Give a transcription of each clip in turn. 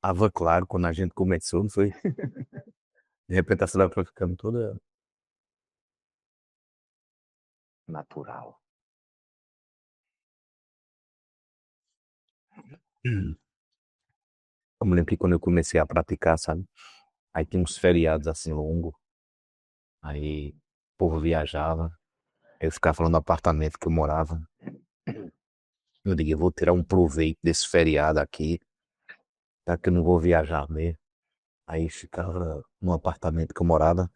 Tava claro quando a gente começou, não foi? De repente a cidade foi ficando toda natural. Eu me lembro que quando eu comecei a praticar, sabe? Aí tinha uns feriados assim longos, aí o povo viajava, eu ficava falando do apartamento que eu morava. Eu digo, eu vou tirar um proveito desse feriado aqui, já que eu não vou viajar mesmo. Aí ficava no apartamento que eu morava,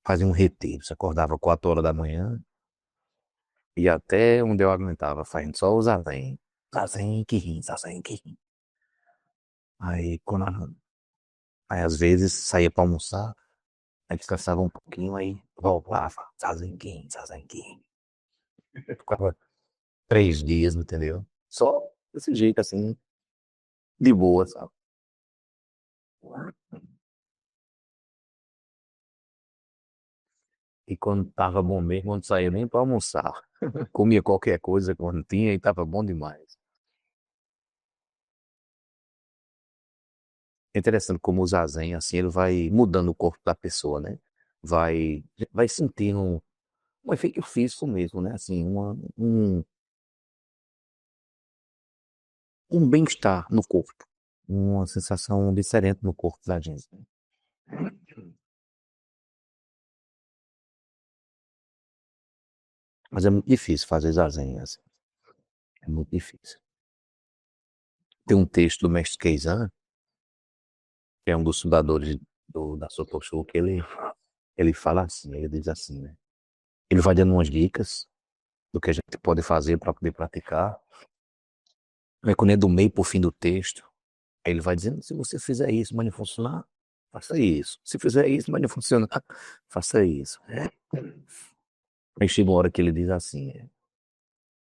fazia um retiro. Você acordava 4 horas da manhã e até onde eu aguentava, fazendo só o zazen. Zazen que rim, zazen que rim. Aí, aí às vezes saía pra almoçar, aí descansava um pouquinho, aí voltava, zazen que rim, zazen que rim. Ficava 3 dias, entendeu? Só desse jeito assim, de boa, sabe? E quando tava bom mesmo, não saía nem pra almoçar. Comia qualquer coisa quando tinha e tava bom demais. É interessante como o zazen, assim, ele vai mudando o corpo da pessoa, né? Vai, vai sentindo um efeito físico mesmo, né? Assim, um bem-estar no corpo. Uma sensação diferente no corpo da gente. Mas é muito difícil fazer zazen, assim. É muito difícil. Tem um texto do mestre Keizan, que é um dos fundadores da Sotosho, que ele fala assim, ele diz assim, né? Ele vai dando umas dicas do que a gente pode fazer para poder praticar. Aí quando é do meio para o fim do texto, aí ele vai dizendo, se você fizer isso, mas não funcionar, faça isso. Se fizer isso, mas não funcionar, faça isso. Aí chega uma hora que ele diz assim,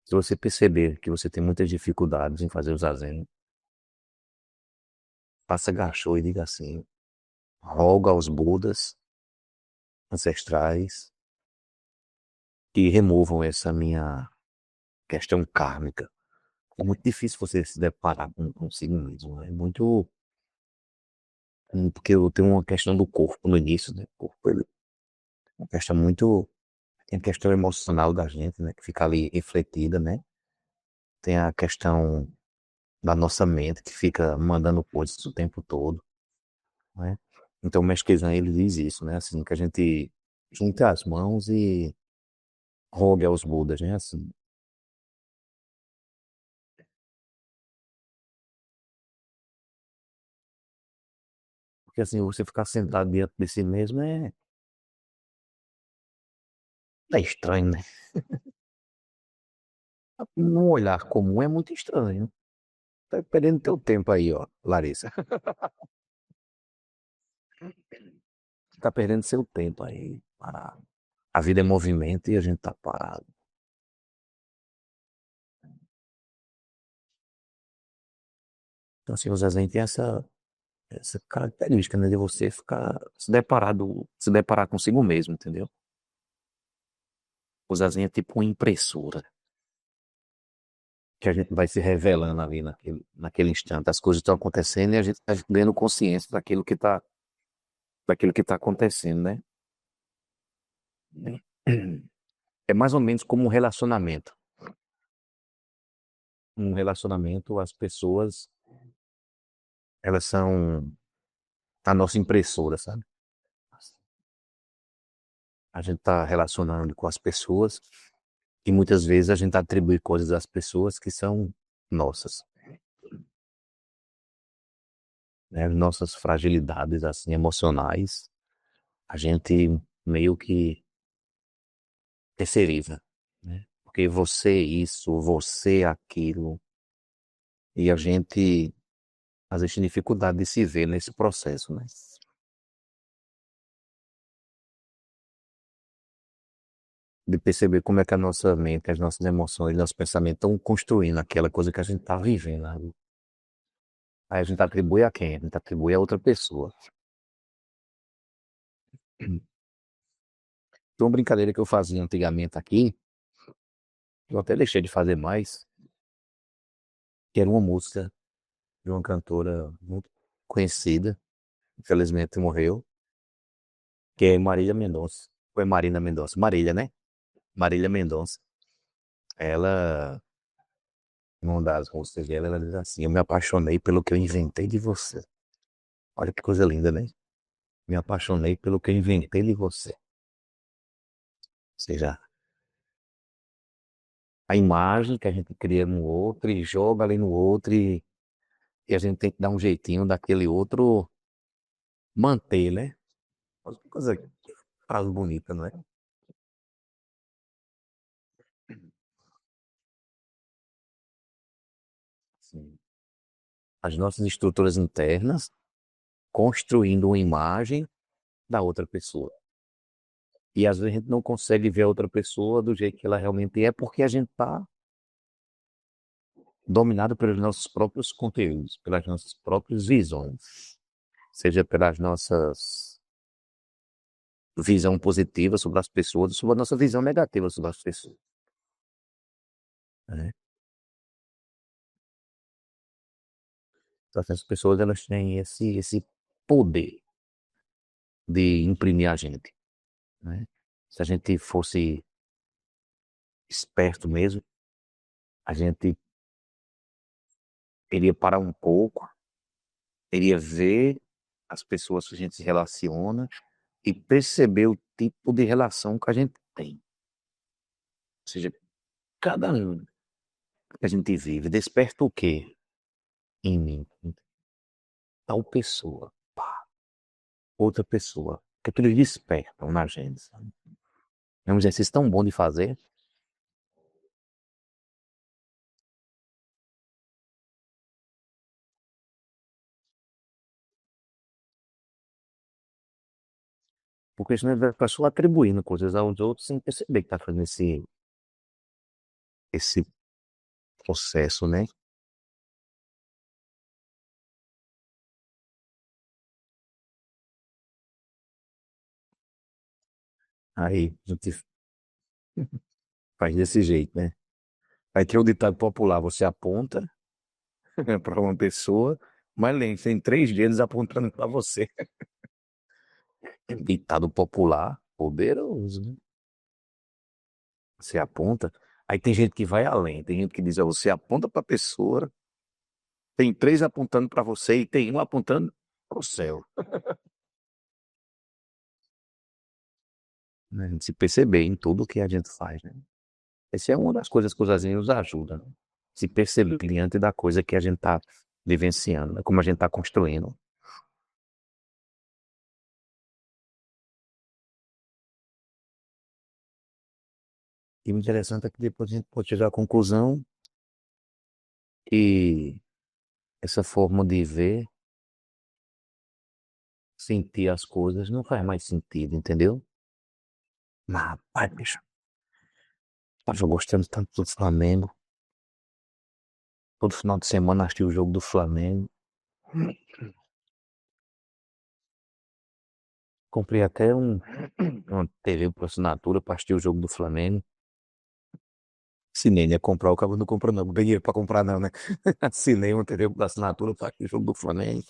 se você perceber que você tem muitas dificuldades em fazer o zazen, faça gachô e diga assim, roga aos Budas ancestrais que removam essa minha questão kármica. É muito difícil você se deparar com consigo mesmo, né? É muito. Porque eu tenho uma questão do corpo no início, né? O corpo, ele é uma questão muito. Tem a questão emocional da gente, né? Que fica ali refletida, né? Tem a questão da nossa mente que fica mandando coisas o tempo todo, né? Então o Mestre Kizan, ele diz isso, né? Assim, que a gente junte as mãos e rogue aos Budas, né? Assim, porque assim, você ficar sentado diante de si mesmo é estranho, né? Num olhar comum é muito estranho. Tá perdendo teu tempo aí, ó, Larissa. Tá perdendo seu tempo aí, parado. A vida é movimento e a gente tá parado. Então, assim, o Zazen tem essa característica, né, de você ficar se deparar consigo mesmo, entendeu? O Zazen é tipo uma impressora, que a gente vai se revelando ali naquele instante. As coisas estão acontecendo e a gente tá ganhando consciência daquilo que tá acontecendo, né? É mais ou menos como um relacionamento. Um relacionamento, as pessoas, elas são a nossa impressora, sabe? A gente tá relacionando com as pessoas e muitas vezes a gente atribui coisas às pessoas que são nossas, né? Nossas fragilidades, assim, emocionais, a gente meio que terceiriza, né? Porque você isso, você aquilo, e a gente às vezes tem dificuldade de se ver nesse processo, né? De perceber como é que a nossa mente, as nossas emoções, nossos pensamentos estão construindo aquela coisa que a gente está vivendo, né? Aí a gente atribui a quem? A gente atribui a outra pessoa. Tem uma brincadeira que eu fazia antigamente aqui, eu até deixei de fazer mais, que era uma música. de uma cantora muito conhecida, infelizmente morreu, que é Marília Mendonça. Foi Marina Mendonça. Marília, né? Marília Mendonça. Ela, em uma das músicas dela, ela diz assim: Eu me apaixonei pelo que eu inventei de você. Olha que coisa linda, né? Me apaixonei pelo que eu inventei de você. Ou seja, a imagem que a gente cria no outro e joga ali no outro e a gente tem que dar um jeitinho daquele outro manter, né? Olha que coisa, que frase bonita, não é? Sim. As nossas estruturas internas construindo uma imagem da outra pessoa. E às vezes a gente não consegue ver a outra pessoa do jeito que ela realmente é, porque a gente está dominado pelos nossos próprios conteúdos, pelas nossas próprias visões, seja pelas nossas visão positiva sobre as pessoas, ou sobre a nossa visão negativa sobre as pessoas, né? Então, essas pessoas elas têm esse poder de imprimir a gente, né? Se a gente fosse esperto mesmo, a gente iria parar um pouco, iria ver as pessoas que a gente se relaciona e perceber o tipo de relação que a gente tem. Ou seja, cada um que a gente vive desperta o quê em mim? Tal pessoa, pá, outra pessoa. Que aquilo despertam na gente, sabe? É um exercício tão bom de fazer, porque senão a pessoa atribuindo coisas aos outros sem perceber que está fazendo esse processo, né? Aí a gente faz desse jeito, né? Aí tem o ditado popular, você aponta para uma pessoa, mas lembre, tem três dedos apontando para você. Ditado popular, poderoso, né? Você aponta. Aí tem gente que vai além, tem gente que diz, ó, você aponta para a pessoa, tem três apontando para você e tem um apontando para o céu. Né? A gente se perceber em tudo que a gente faz, né? Essa é uma das coisas que os desenhos nos ajudam, né? Se perceber diante da coisa que a gente está vivenciando, né? Como a gente está construindo. E o interessante é que depois a gente pode chegar à conclusão que essa forma de ver, sentir as coisas não faz mais sentido, entendeu? Mas, rapaz, bicho, tava gostando tanto do Flamengo. Todo final de semana assisti o jogo do Flamengo. Comprei até uma TV por assinatura para assistir o jogo do Flamengo. Assinei, né? Comprar o cabo não compra não. Não tem dinheiro pra comprar não, né? Assinei uma TV por assinatura para assistir o jogo do Flamengo.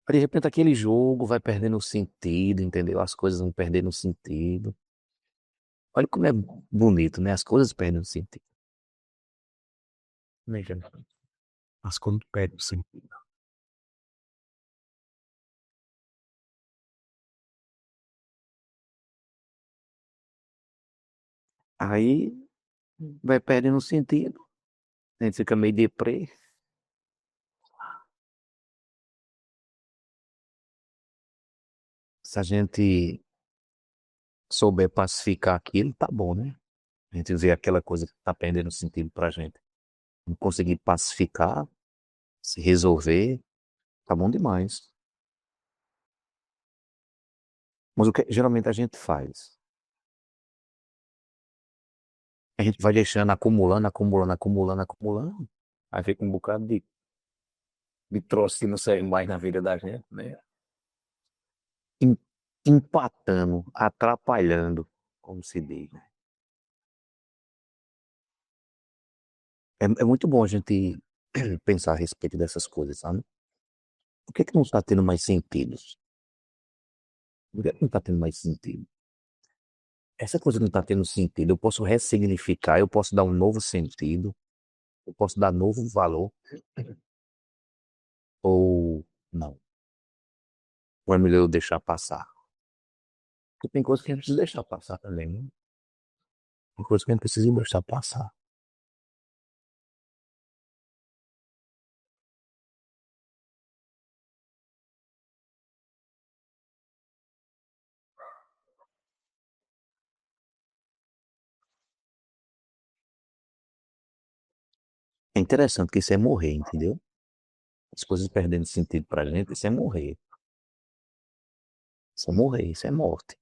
Aí, de repente aquele jogo vai perdendo o sentido, entendeu? As coisas vão perdendo o sentido. Olha como é bonito, né? As coisas perdem o sentido. Né, cara? As coisas perdem o sentido. Aí vai perdendo o sentido. A gente fica meio deprê. Se a gente souber pacificar aquilo, tá bom, né? A gente vê aquela coisa que tá perdendo sentido pra gente. Não conseguir pacificar, se resolver, tá bom demais. Mas o que geralmente a gente faz? A gente vai deixando acumulando, acumulando, acumulando, acumulando. Aí fica um bocado de troço que não serve mais na vida da gente, né? Em- Empatando, atrapalhando, como se diz, né? É muito bom a gente. pensar a respeito dessas coisas, sabe? Por que que não está tendo mais sentidos? Por que que não está tendo mais sentido? Essa coisa não está tendo sentido. Eu posso ressignificar, eu posso dar um novo sentido, eu posso dar novo valor, ou não. Ou é melhor eu deixar passar? Porque tem coisas que a gente precisa deixar passar também, né? Tem coisas que a gente precisa deixar passar. É interessante que isso é morrer, entendeu? As coisas perdendo sentido pra gente, isso é morrer. Isso é morrer, isso é morte.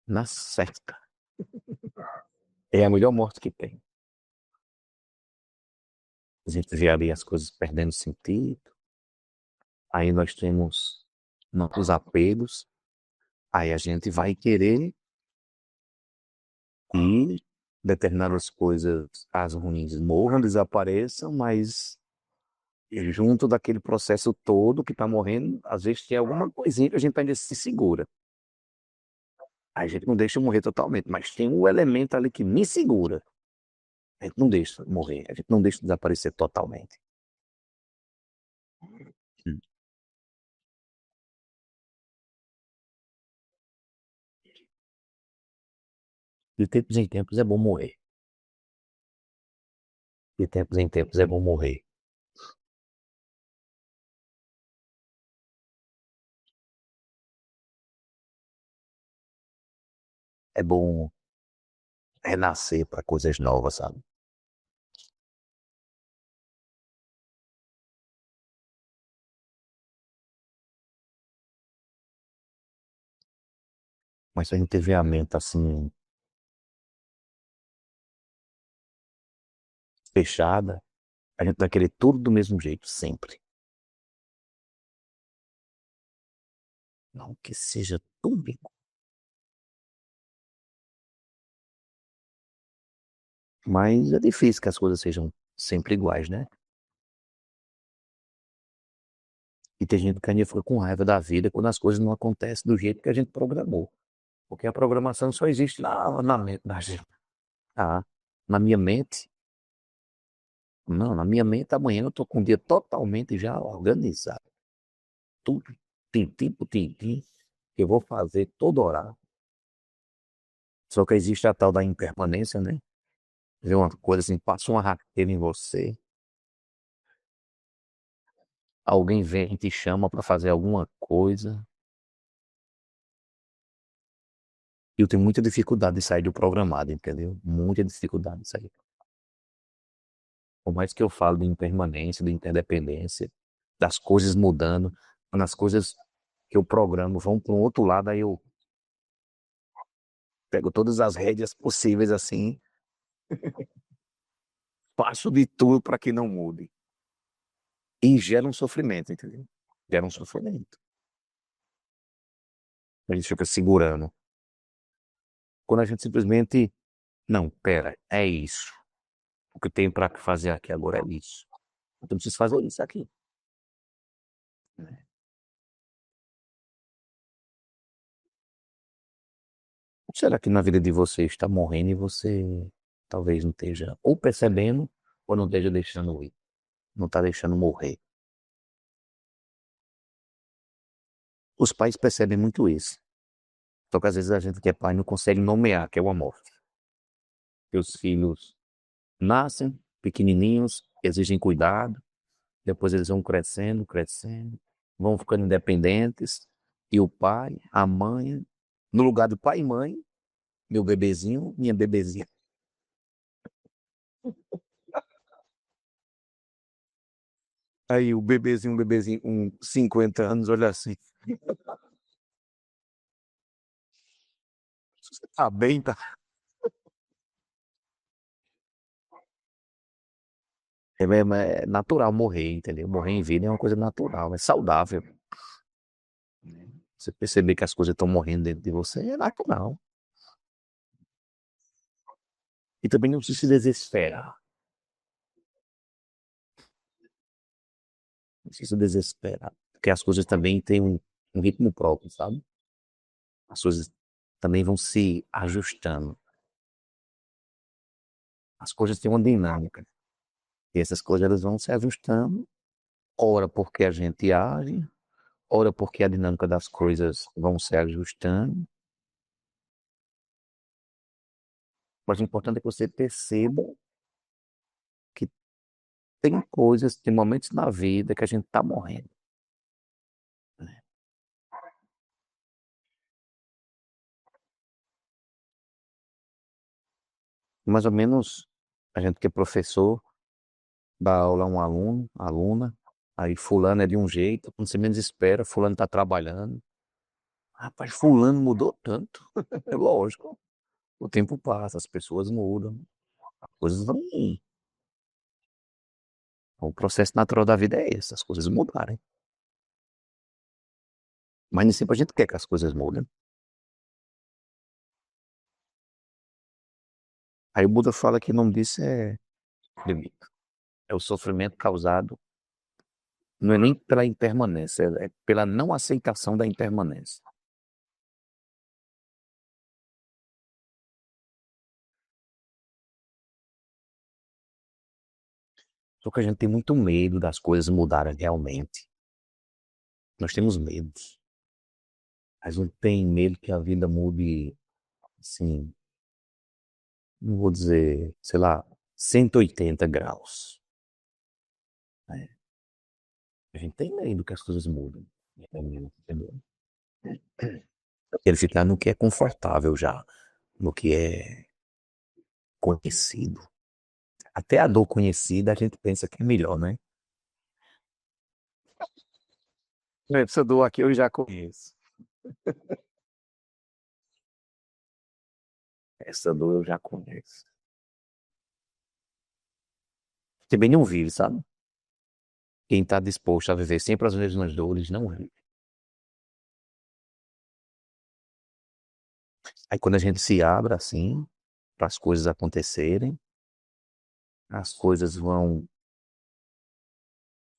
Na certa. É a melhor morte que tem. A gente vê ali as coisas perdendo sentido. Aí nós temos nossos apegos. Aí a gente vai querer que determinadas coisas, as ruins, morram, desapareçam, mas junto daquele processo todo que está morrendo, às vezes tem alguma coisinha que a gente ainda se segura. A gente não deixa morrer totalmente, mas tem um elemento ali que me segura. A gente não deixa morrer, a gente não deixa desaparecer totalmente. Hum. De tempos em tempos é bom morrer. De tempos em tempos é bom morrer. É bom renascer para coisas novas, sabe? Mas se a gente vê a mente assim, fechada, a gente vai querer tudo do mesmo jeito, sempre. Não que seja tudo igual. Mas é difícil que as coisas sejam sempre iguais, né? E tem gente que ainda fica com raiva da vida quando as coisas não acontecem do jeito que a gente programou. Porque a programação só existe na mente da gente. Ah, na minha mente, não, na minha mente amanhã eu tô com o dia totalmente já organizado. Tudo, tintim por tintim, que eu vou fazer todo horário. Só que existe a tal da impermanência, né? Vê uma coisa assim, passa uma rasteira em você, alguém vem e te chama para fazer alguma coisa. E eu tenho muita dificuldade de sair do programado, entendeu? Muita dificuldade de sair. Por mais que eu falo de impermanência, de interdependência, das coisas mudando, quando as coisas que eu programo vão para um outro lado, aí eu pego todas as rédeas possíveis assim, faço de tudo para que não mude. E gera um sofrimento, entendeu? Gera um sofrimento. A gente fica segurando. Quando a gente simplesmente, não, pera, é isso. O que eu tenho para fazer aqui agora é isso. Então eu preciso fazer isso aqui. Será que na vida de você está morrendo e você talvez não esteja ou percebendo ou não esteja deixando ir? Não está deixando morrer. Os pais percebem muito isso. Só que às vezes a gente que é pai não consegue nomear, que é uma morte. Que os filhos nascem pequenininhos, exigem cuidado, depois eles vão crescendo, crescendo, vão ficando independentes. E o pai, a mãe, no lugar do pai e mãe, meu bebezinho, minha bebezinha. Aí o bebezinho com 50 anos, olha assim. Você tá bem, tá? É natural morrer, entendeu? Morrer em vida é uma coisa natural, é saudável. Você perceber que as coisas estão morrendo dentro de você é natural. E também não precisa se desesperar. Não precisa desesperar. Porque as coisas também têm um ritmo próprio, sabe? As coisas também vão se ajustando. As coisas têm uma dinâmica. E essas coisas elas vão se ajustando, ora porque a gente age, ora porque a dinâmica das coisas vão se ajustando. Mas o importante é que você perceba que tem coisas, tem momentos na vida que a gente está morrendo, né? Mais ou menos a gente que é professor, dá aula a um aluno, aluna, aí fulano é de um jeito, quando você menos espera, fulano está trabalhando. Rapaz, fulano mudou tanto. É lógico. O tempo passa, as pessoas mudam, as coisas vão. O processo natural da vida é esse, as coisas mudarem. Mas nem sempre a gente quer que as coisas mudem. Aí o Buda fala que o nome disso é limite. É o sofrimento causado, não é nem pela impermanência, é pela não aceitação da impermanência. Só que a gente tem muito medo das coisas mudarem realmente. Nós temos medos. Mas não tem medo que a vida mude, assim, não vou dizer, sei lá, 180 graus, né? A gente tem medo que as coisas mudem. Entendeu? Ele ficar no que é confortável já, no que é conhecido. Até a dor conhecida a gente pensa que é melhor, né? Essa dor aqui eu já conheço. Essa dor eu já conheço. Também não vive, sabe? Quem está disposto a viver sempre as mesmas dores não vive. Aí quando a gente se abre assim, para as coisas acontecerem, as coisas vão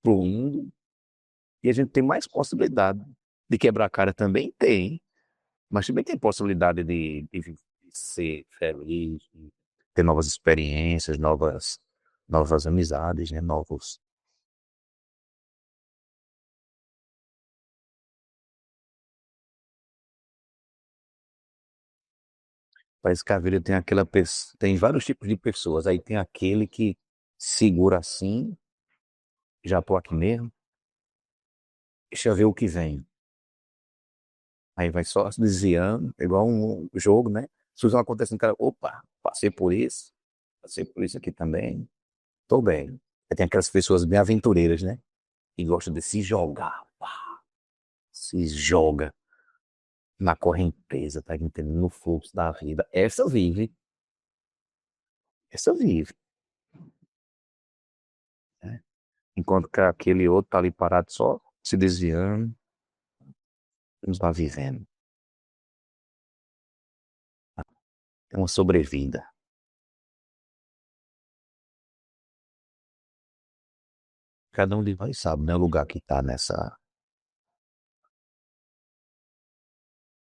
fluindo e a gente tem mais possibilidade de quebrar a cara também tem, mas também tem possibilidade de ser feliz, de ter novas experiências, novas amizades, né? Novos. Parece que a vida tem tem vários tipos de pessoas. Aí tem aquele que segura assim, já tô aqui mesmo, deixa eu ver o que vem. Aí vai só se desviando, igual um jogo, né? Se não acontece no cara, opa, passei por isso aqui também, tô bem. Aí tem aquelas pessoas bem aventureiras, né? Que gostam de se jogar, pá, se joga na correnteza, tá entendendo? No fluxo da vida. Essa vive, né? Enquanto que aquele outro tá ali parado só, se desviando, não está vivendo. É uma sobrevida. Cada um de nós sabe, né? O lugar que tá nessa.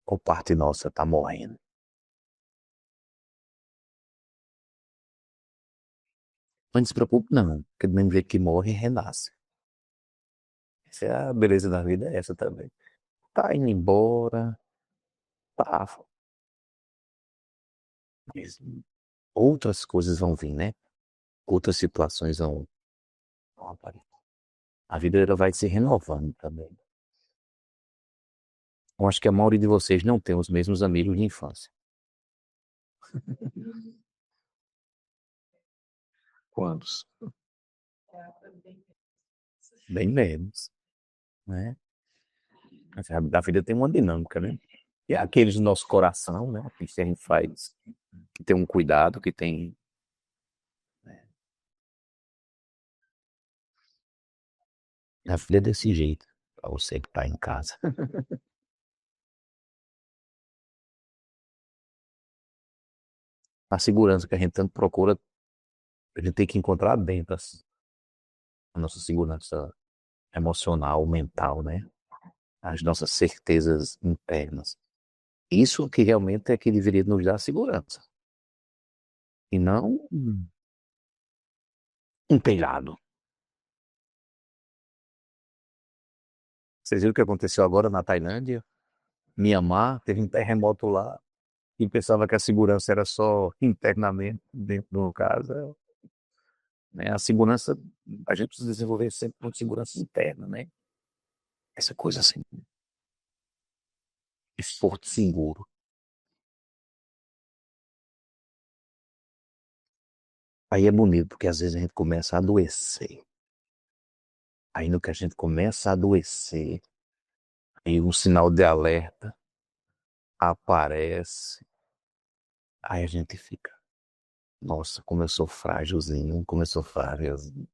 Ou parte nossa tá morrendo. Mas não se preocupe, não. Porque do mesmo jeito que morre, renasce. Essa é a beleza da vida, é essa também. Tá indo embora, tá. Mas outras coisas vão vir, né? Outras situações vão aparecer. A vida ela vai se renovando também. Eu acho que a maioria de vocês não tem os mesmos amigos de infância. Quantos? Bem menos, né? A vida tem uma dinâmica, né? E aqueles do nosso coração, né? Que a gente faz, que tem um cuidado, que tem. A vida é desse jeito, pra você que tá em casa. A segurança que a gente tanto procura, a gente tem que encontrar dentro a nossa segurança emocional, mental, né? As nossas certezas internas. Isso que realmente é que deveria nos dar segurança. E não um telhado. Vocês viram o que aconteceu agora na Tailândia? Mianmar, teve um terremoto lá e pensava que a segurança era só internamente dentro do casa, né? A segurança, a gente precisa desenvolver sempre uma segurança interna, né? Essa coisa assim, esforço seguro. Aí é bonito, porque às vezes a gente começa a adoecer. Aí no que a gente começa a adoecer, aí um sinal de alerta aparece, aí a gente fica, nossa, como eu sou frágilzinho, como eu sou frágilzinho.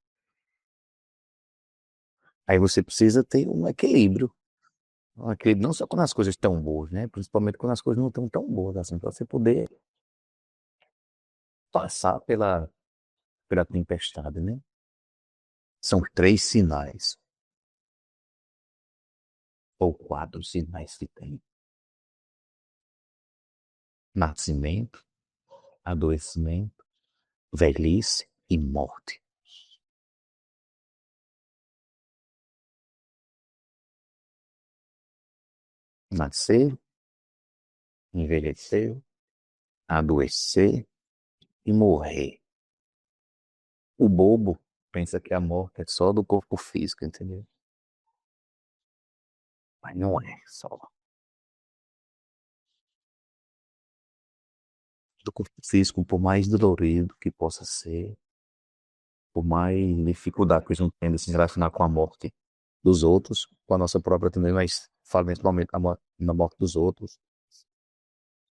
Aí você precisa ter um equilíbrio. Um equilíbrio não só quando as coisas estão boas, né? Principalmente quando as coisas não estão tão boas, assim, para você poder passar pela tempestade, né? São 3 sinais, ou 4 sinais que tem. Nascimento, adoecimento, velhice e morte. Nascer, envelhecer, adoecer e morrer. O bobo pensa que a morte é só do corpo físico, entendeu? Mas não é só do corpo físico, por mais dolorido que possa ser, por mais dificuldade que a gente tenha de se relacionar com a morte dos outros, com a nossa própria também, mas falo principalmente na morte dos outros.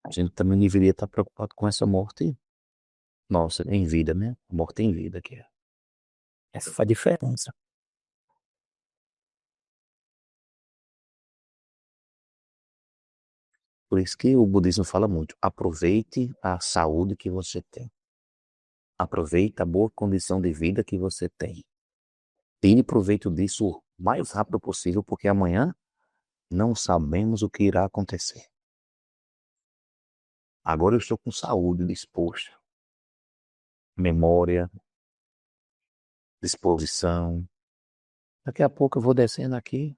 A gente também deveria estar preocupado com essa morte nossa, em vida, né? A morte em vida, que é. Essa faz diferença. Por isso que o budismo fala muito. Aproveite a saúde que você tem. Aproveite a boa condição de vida que você tem. Tire proveito disso o mais rápido possível, porque amanhã não sabemos o que irá acontecer. Agora eu estou com saúde, disposto, memória, disposição. Daqui a pouco eu vou descendo aqui,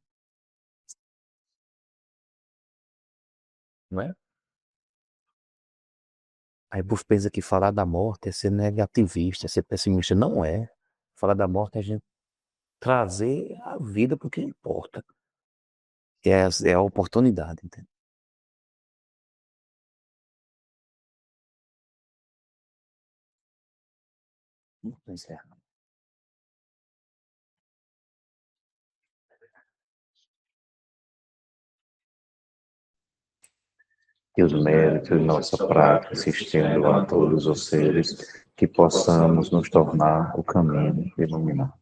não é? Aí o povo pensa que falar da morte é ser negativista, é ser pessimista. Não é. Falar da morte é a gente trazer a vida para o que importa. É a oportunidade, entende? Pois é. Que os méritos de nossa prática se estendam a todos os seres, que possamos nos tornar o caminho iluminado.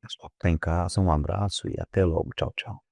Pessoal que está em casa, um abraço e até logo. Tchau, tchau.